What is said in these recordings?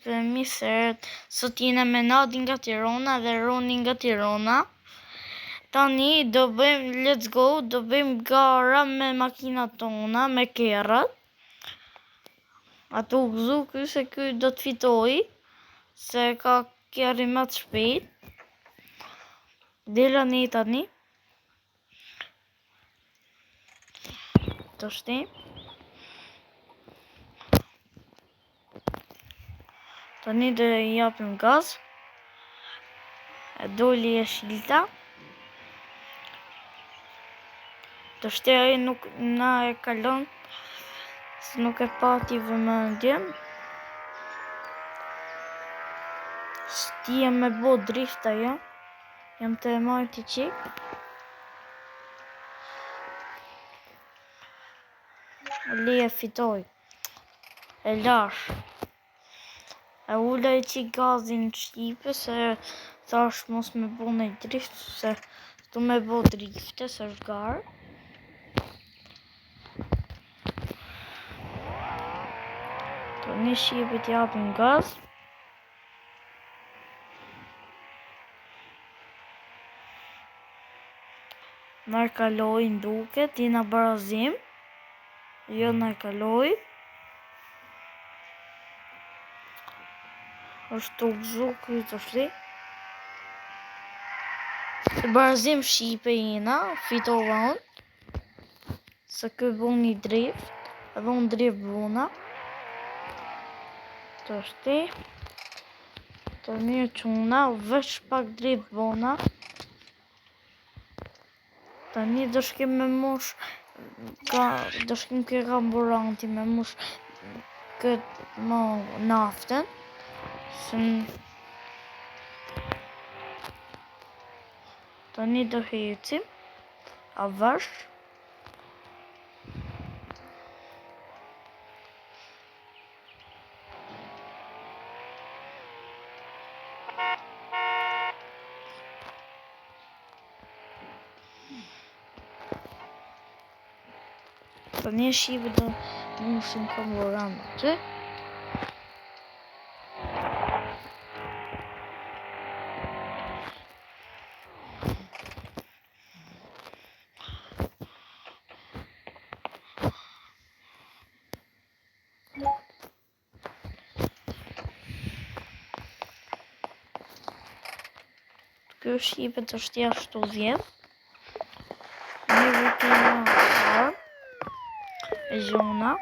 Miseret, sot jena me Nadin nga Tirana dhe Ronin nga Tirana. Tani do bëjmë, let's go, do bëjmë gara me makinat tona, me kerrat. Ato u gëzu ky se ky do të fitoj, se ka kerri më të shpejt. Dela ne tani. Të shtim. Tani do i japim gaz. E doli e shilta. Të shtej nuk na e kalon, se nuk e pati vëmendjen. Shtija me bo drift ajo. Jam të e majti qik. Le e fitoj. E lash. E ulla e qik gazin shqipe, se thash mos me bo në drift, se tu me bo drifte, se është garë. Të një shqipit japim gaz. Na e kaloi nduket, jena barazim. Jo na e kaloi. është të gëzu këtë të shti. Barazim shqipe jena, fitova unë. Se këtë bu një drift, edhe unë drift buna. Të shti. Të një quna, veç pak drift buna. Të një do shkim me mush, do shkim kë kamburanti me mush këtë më naften. Të një do hecim, a vash. Të një shqipe do mushin kamburant aty. Kjo shqipe të shtja ashtu vjen. Një rutina arë. E gjona.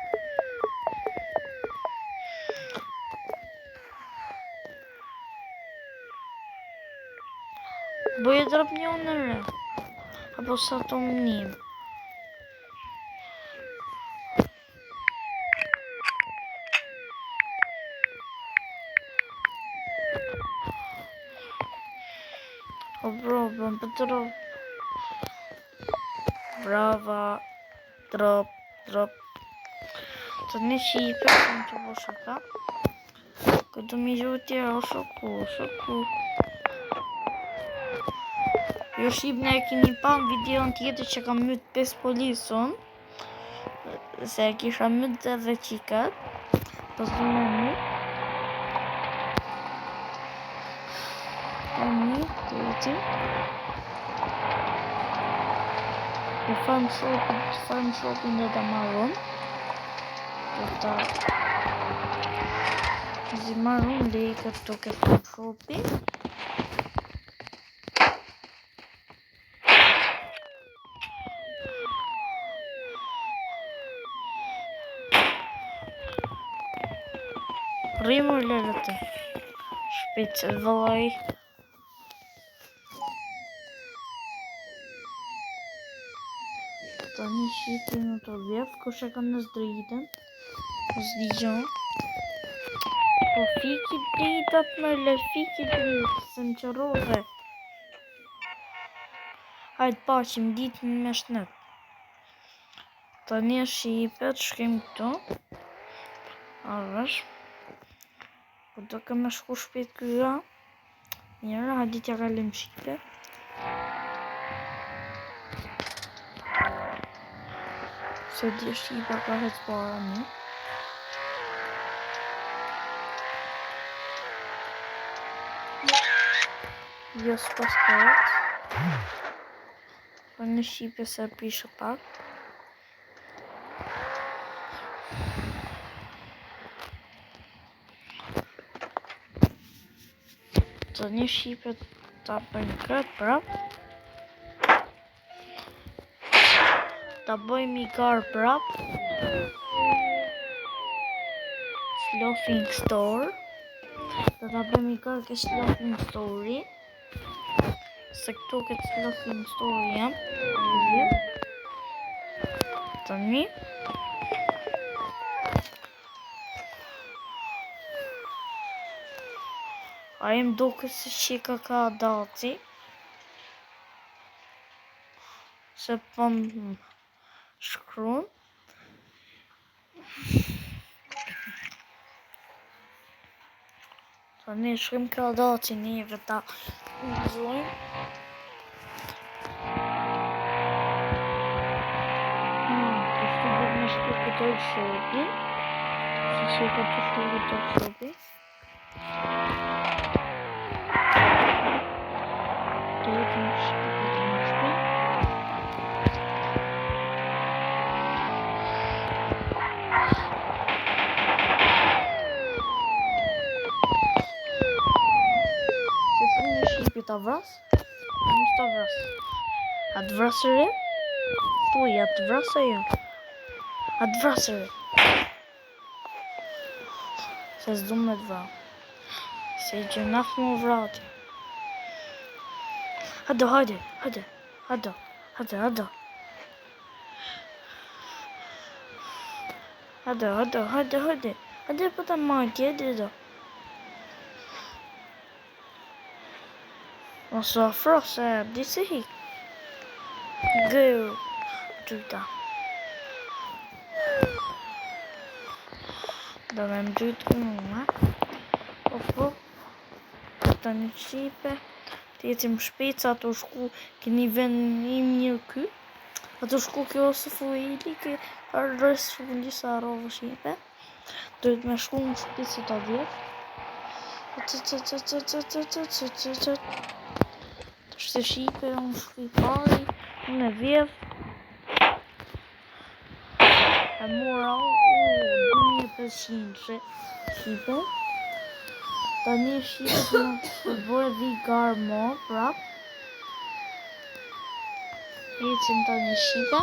Bëjë drap një në rë. Apo sa të më njëm. O bro, bëm për drop. Brava. Drop. Të një shqipe, shumë të po shaka. Këtë mi gjuti o shoku. Jo shqip ne e kini pa në videon tjetër që kam mytë 5 polisun. Se e kisha mytë edhe qikat. Pas du me mytë. Të jetim. E farm shopin dhe të marron. Të zi marron lekët të ke farm shopin. Rrimur lërët e shpejt se vëllaj. Ta një shqiti në të dhjef, kush e ka në zdritën. Zdi gjon. Po fiki dritat me le, fiki dritat, se në qërove. Hajtë paqim ditën me shnet. Ta një shqipet, shkim këtu. Arësh. Po do ke me shku shpejt këra. Njëra, hajtë ditja kalim shqipe. Se di shqipa ka hecë para një. Jo s'pas karet. Për në shqipe se prishë pak. Të një shqipe ta bëjmë këtë prap. Ta bëjmë i garë prap. Slothing store. Do ta bëjmë i garë ke slothing story. Se këtu këtë slothing story jam. Tani. A im duke se shika ka daci. Se pëm shkruan. Tani shkrim ka daci njëve ta nëzojmë. Të shtu dhe me shku këtoj shopi. Se shika të shku këtoj shopi. Të jetë në shku këtoj shopi. Ta vras? Nuk ta vras. A të vrasëri? Po, ja të vrasë ja. A të vrasëri? Se s'du me të vra. Se i gjënaf më vrati. Hado, hajde, hajde. Hado, hado, hado. Hado, hado, hajde, hajde. Hajde për ta majtë, hajde do. Mos afro se disi hik. Gëju gjyta. Do me më gjytë kënë, po. Të një qipe. Të jetim shpejtë, ato shku këni vend një mirë ky. Ato shku kjo ose fuili, ke rrës shku njësa rovë shipe. Dojtë me shku në shpejtë si ta vjetë. Shte shipe, unë shkuj pari, unë e vjev. E mora 2500 shipe. Ta një shipe të në bërë dhi garë mo, prap. Ecim ta një shipe.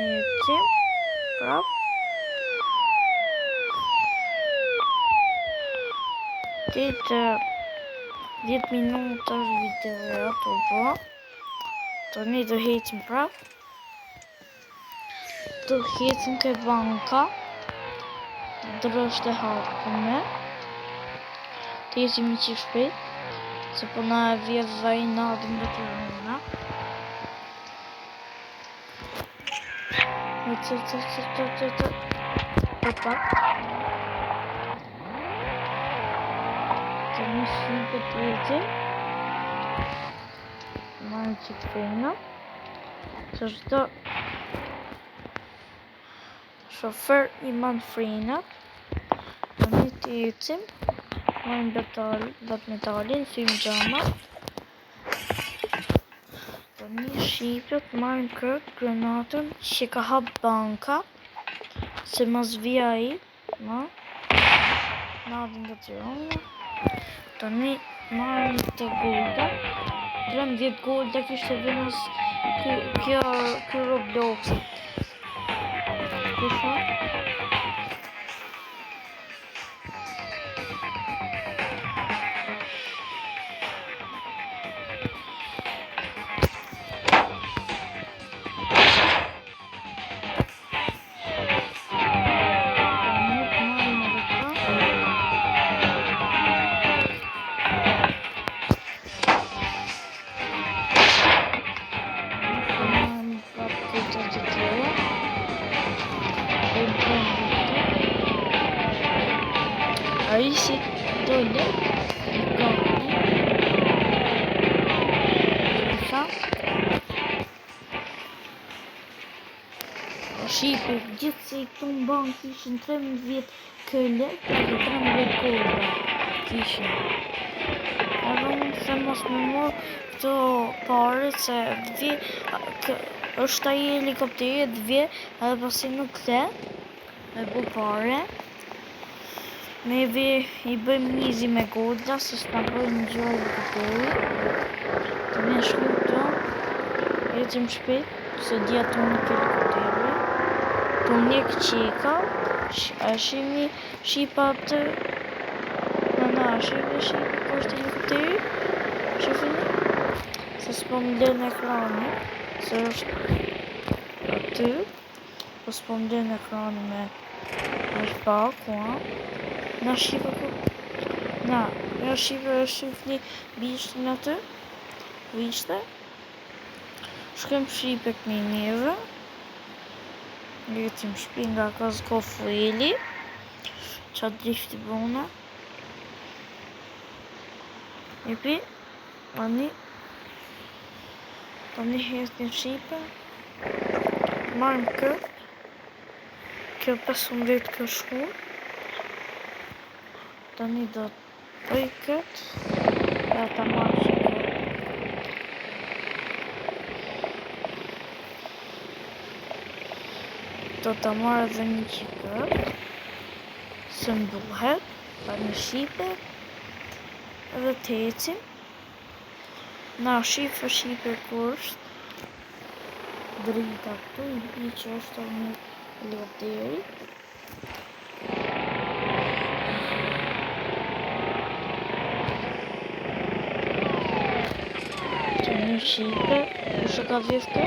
Ecim, prap. Të 10 minuta video ato po. Tani do hecim prap. Do hecim ke banka. Drështë e hapëme. Të hecim i që shpejt. Se po na e vjedh dhe i nadën dhe të rëmëna. Pak. Të një shipe të jetim. Marë që të fejna. Që shdo shofer i manë frejnat. Të një të jetim. Marë bat metalin, thym gjama. Të një shipe të marë kërët granatën që ka hap banka. Se mas vija i. Nadën nga të rëmëna. Të një marrë të golda. 13 golda kishte venës kjo Roblox. Kusha? Aí se dole Shqipe, gjithë se i këtu në bank kishin 13 këlle dhe 13 kodra kishin. Edhe unë se mos me morë këto pare se është aji helikopteri të vje edhe pasi nuk the me bu pare. Neve i bëjmë nizi me godla se s'na bëjmë në gjë helikopteri. Të me shku këto, jetim shpet se dhja të unë ke helikopteri. Të unë e këqeka, a shimi shipa të... Na, shqipe, ko është helikopteri? Shifini? Se s'po më lënë ekrani, se është aty. Po s'po më lënë ekrani me shpaku, na shqipe ku... Na shqipe e shifni bishtin aty. Vishte. Shkem shqipe këmi njëve. Jetim shpi nga ka zko fueli. Qa drifti bona. Jepi. Tani jetin shqipe. Marrim këtë. Kjo 15 kjo shku. Tani do të bëj këtë. Ja ta marrë që këtë. Do të marrë edhe një që këtë. Se mbuhet. Tani shqipe. Edhe të ecim. Na shqipe kur është. Drita këtu. I që është një helikopteri. Një shqipe, kushe ka vjeftë,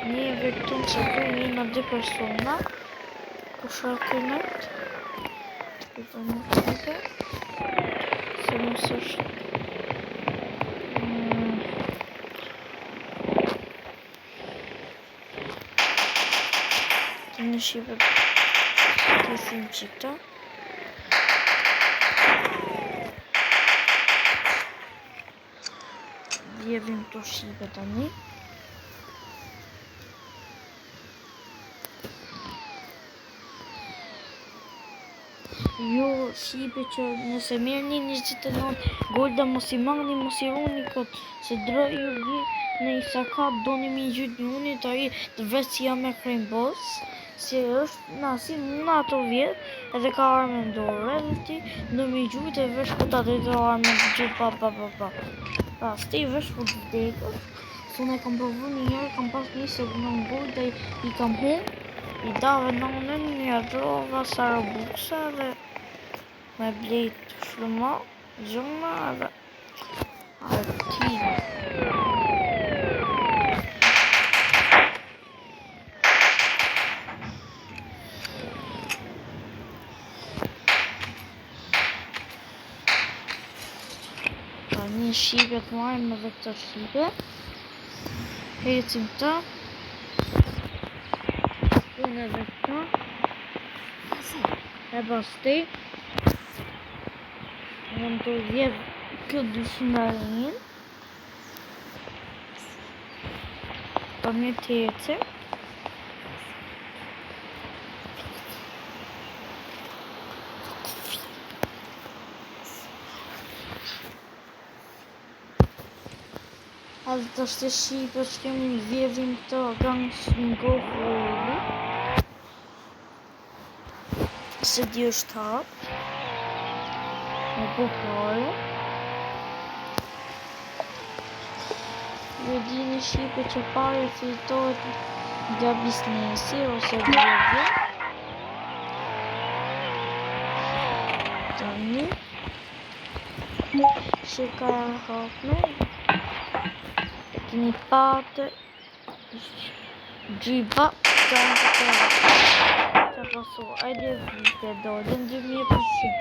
një e vektun që këtu një në 2 persona, kushe kënët, këtu një shqipe, se mos është, të një shqipe, të thim qita, Jevim të shqipe tani. Jo shqipe që nëse merrni 29 golda mos i mangni, mos i runi kot, se droj ju vi në i sakat doni mi gjyt një unit ai të vret si jam me krejnë boss, se është nasi në ato vjet edhe ka arme në dorë, edhe ti në mi gjyt e vesh po ta dhe të arme në gjyt pa. Pas ti vesh po të vdekës, se unë e kam provu një herë, kam pas një se në ngujt dhe i kam hun, i dave nonën një rova sarabuksa dhe me blejt shluma, gjona dhe artina. Një shqipe të marrim edhe këto shqipe. Hecim këta. Unë edhe këta. E pas ti. Unë të vjedh këtë 200 rinjën. Po një të hecim. Edhe të shte shqipe që kemi vjedhim këto gang në gohë vëjli. Se di është hapë. Me po pare. Ju di një shqipe që pare fitohet nga biznesi ose vjedhje. Tani. Që ka hapme. Një patë gjiba të pasu ajde vite do dhe në 2000%.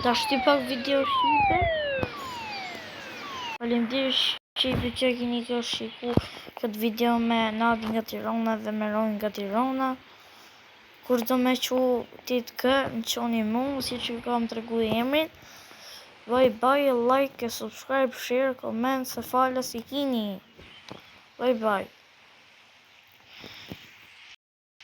Ta shti pak video shqipe. Faleminderit shqipe që keni kjo shiku këtë video me Nadin nga Tirana dhe me Ronjën nga Tirana. Kur do me qu tit kë, në qoni mu, si që kam të regu emrin. Bye, like, subscribe, share, comment, se falas i kini. Bye.